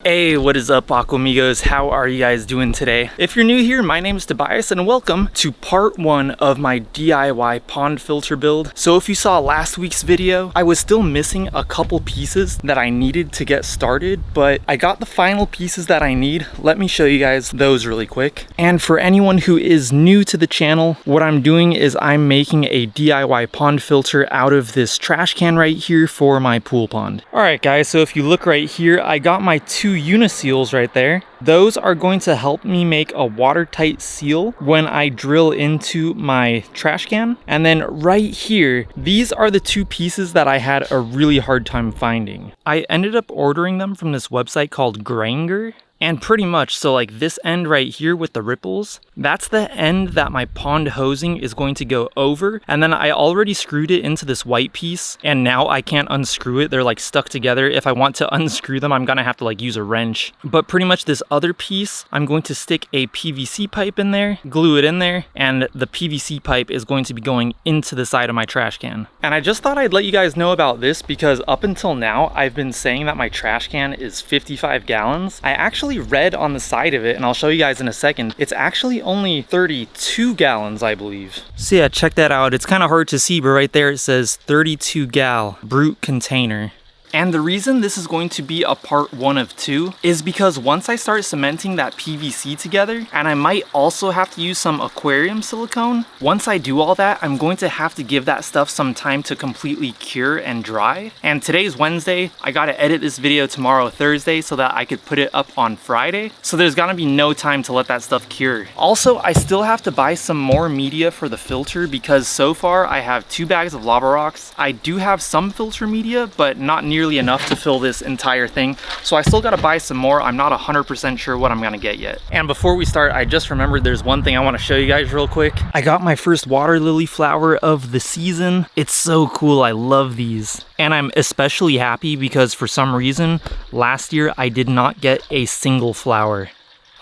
Hey, what is up, Aquamigos? How are you guys doing today? If you're new here, my name is Tobias and welcome to part 1 of my DIY pond filter build. So if you saw last week's video, I was still missing a couple pieces that I needed to get started, but I got the final pieces that I need. Let me show you guys those really quick. And for anyone who is new to the channel, what I'm doing is I'm making a DIY pond filter out of this trash can right here for my pool pond. All right, guys, so if you look right here, I got my two uniseals right there. Those are going to help me make a watertight seal when I drill into my trash can. And then right here, these are the two pieces that I had a really hard time finding. I ended up ordering them from this website called Granger. And pretty much, so like this end right here with the ripples, that's the end that my pond hosing is going to go over. And then I already screwed it into this white piece and now I can't unscrew it. They're like stuck together. If I want to unscrew them, I'm gonna have to like use a wrench. But pretty much this other piece, I'm going to stick a PVC pipe in there, glue it in there, and the PVC pipe is going to be going into the side of my trash can. And I just thought I'd let you guys know about this because up until now, I've been saying that my trash can is 55 gallons. I actually read on the side of it, and I'll show you guys in a second, it's actually only 32 gallons, I believe. So yeah, check that out. It's kind of hard to see, but right there it says 32 gal brute container. And the reason this is going to be a part 1 of 2 is because once I start cementing that PVC together, and I might also have to use some aquarium silicone, once I do all that, I'm going to have to give that stuff some time to completely cure and dry. And today's Wednesday, I gotta edit this video tomorrow, Thursday, so that I could put it up on Friday. So there's gonna be no time to let that stuff cure. Also, I still have to buy some more media for the filter because so far I have 2 bags of lava rocks. I do have some filter media, but not nearly enough to fill this entire thing, so I still gotta buy some more. I'm not 100% sure what I'm gonna get yet. And before we start, I just remembered there's one thing I want to show you guys real quick. I got my first water lily flower of the season. It's so cool. I love these, and I'm especially happy because for some reason last year I did not get a single flower.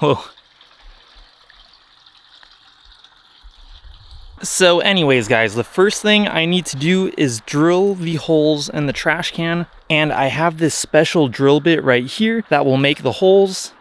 Oh. So anyways, guys, the first thing I need to do is drill the holes in the trash can, and I have this special drill bit right here that will make the holes.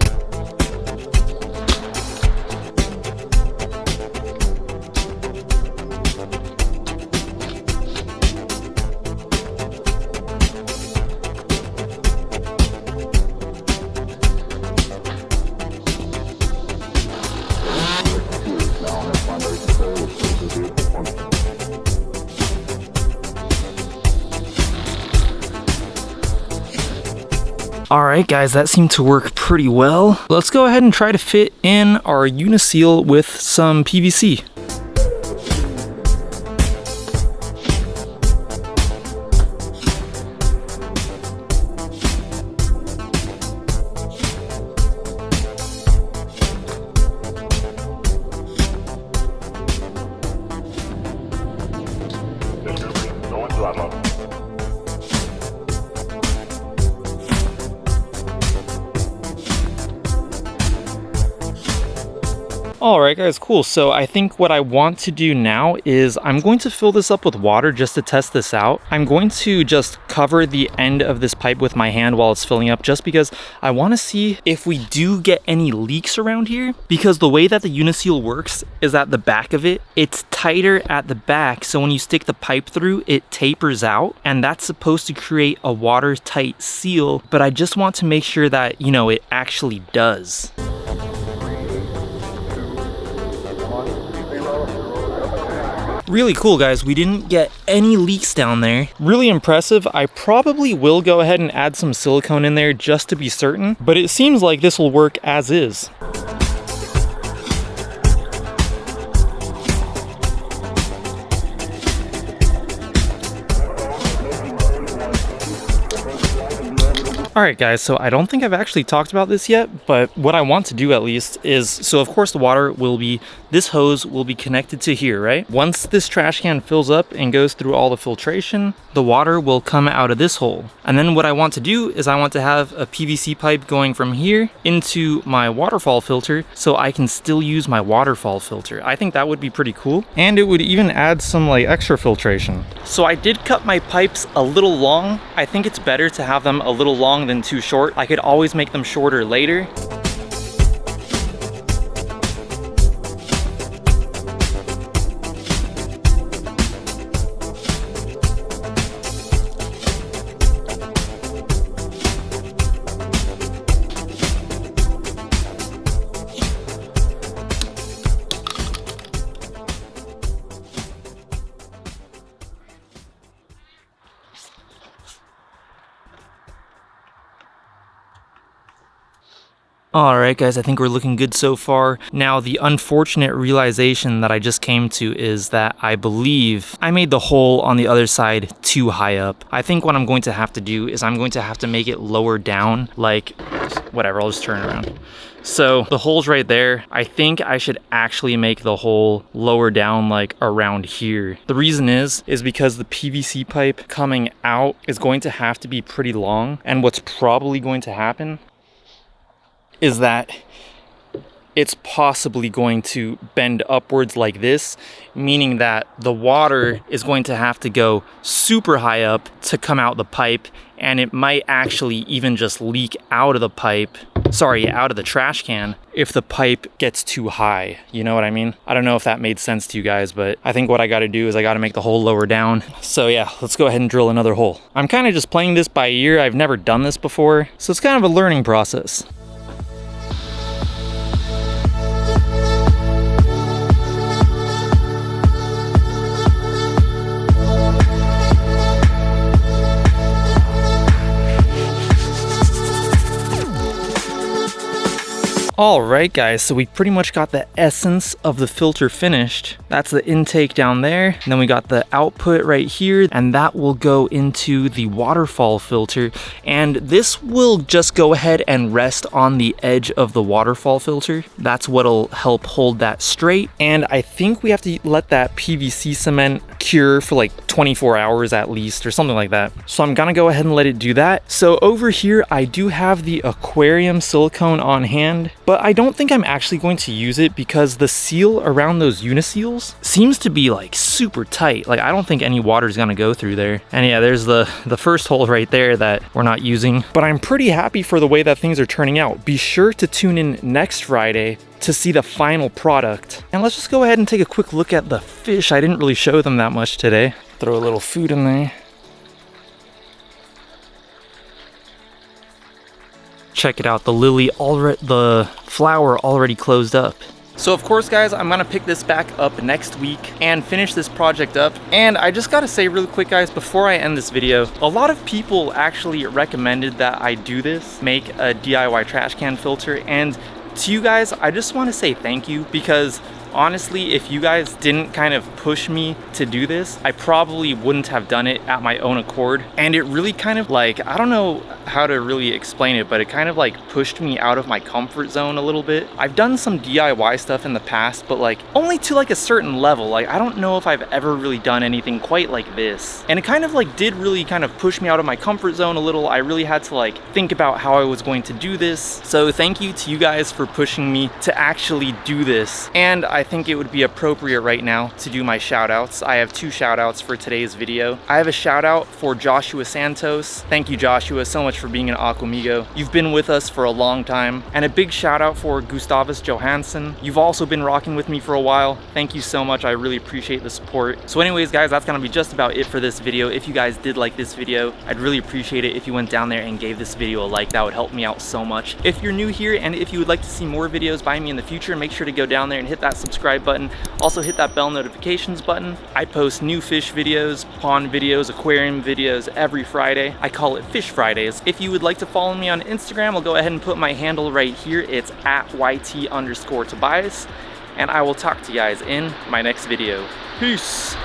Alright guys, that seemed to work pretty well. Let's go ahead and try to fit in our uniseal with some PVC. Alright guys, cool. So I think what I want to do now is I'm going to fill this up with water just to test this out. I'm going to just cover the end of this pipe with my hand while it's filling up just because I want to see if we do get any leaks around here, because the way that the uniseal works is at the back of it, it's tighter at the back, so when you stick the pipe through, it tapers out, and that's supposed to create a watertight seal, but I just want to make sure that, you know, it actually does. Really cool, guys. We didn't get any leaks down there. Really impressive. I probably will go ahead and add some silicone in there just to be certain, but it seems like this will work as is. Alright guys, so I don't think I've actually talked about this yet, but what I want to do at least is, so of course the water will be, this hose will be connected to here, right? Once this trash can fills up and goes through all the filtration, the water will come out of this hole. And then what I want to do is I want to have a PVC pipe going from here into my waterfall filter so I can still use my waterfall filter. I think that would be pretty cool. And it would even add some like extra filtration. So I did cut my pipes a little long. I think it's better to have them a little long long than too short. I could always make them shorter later. Alright guys, I think we're looking good so far. Now the unfortunate realization that I just came to is that I believe I made the hole on the other side too high up. I think what I'm going to have to do is I'm going to have to make it lower down, like, whatever, I'll just turn it around. So the hole's right there. I think I should actually make the hole lower down, like around here. The reason is because the PVC pipe coming out is going to have to be pretty long, and what's probably going to happen is that it's possibly going to bend upwards like this, meaning that the water is going to have to go super high up to come out the pipe, and it might actually even just leak out of the pipe, sorry, out of the trash can if the pipe gets too high. You know what I mean? I don't know if that made sense to you guys, but I think what I gotta do is I gotta make the hole lower down. So yeah, let's go ahead and drill another hole. I'm kind of just playing this by ear. I've never done this before, so it's kind of a learning process. Alright guys, so we pretty much got the essence of the filter finished. That's the intake down there, and then we got the output right here, and that will go into the waterfall filter, and this will just go ahead and rest on the edge of the waterfall filter. That's what'll help hold that straight, and I think we have to let that PVC cement cure for like 24 hours at least, or something like that. So I'm gonna go ahead and let it do that. So over here, I do have the aquarium silicone on hand, but I don't think I'm actually going to use it because the seal around those uniseals seems to be like super tight. Like I don't think any water is gonna go through there. And yeah, there's the first hole right there that we're not using, but I'm pretty happy for the way that things are turning out. Be sure to tune in next Friday to see the final product. And let's just go ahead and take a quick look at the fish. I didn't really show them that much today. Throw a little food in there. Check it out, the flower already closed up. So of course guys, I'm gonna pick this back up next week and finish this project up. And I just gotta say really quick guys, before I end this video, a lot of people actually recommended that I do this, make a DIY trash can filter. And to you guys, I just wanna say thank you, because honestly, if you guys didn't kind of push me to do this, I probably wouldn't have done it at my own accord. And it really kind of like, I don't know how to really explain it, but it kind of like pushed me out of my comfort zone a little bit. I've done some DIY stuff in the past, but like only to like a certain level. Like I don't know if I've ever really done anything quite like this. And it kind of like did really kind of push me out of my comfort zone a little. I really had to like think about how I was going to do this. So thank you to you guys for pushing me to actually do this. And I think it would be appropriate right now to do my shout outs. I have 2 shout outs for today's video. I have a shout out for Joshua Santos. Thank you, Joshua, so much for being an Aquamigo. You've been with us for a long time. And a big shout out for Gustavus Johansson. You've also been rocking with me for a while. Thank you so much. I really appreciate the support. So anyways, guys, that's gonna be just about it for this video. If you guys did like this video, I'd really appreciate it if you went down there and gave this video a like. That would help me out so much. If you're new here and if you would like to see more videos by me in the future, make sure to go down there and hit that subscribe button. Also hit that bell notifications button. I post new fish videos, pond videos, aquarium videos every Friday. I call it Fish Fridays. If you would like to follow me on Instagram, I'll go ahead and put my handle right here. It's at YT_Tobias. And I will talk to you guys in my next video. Peace.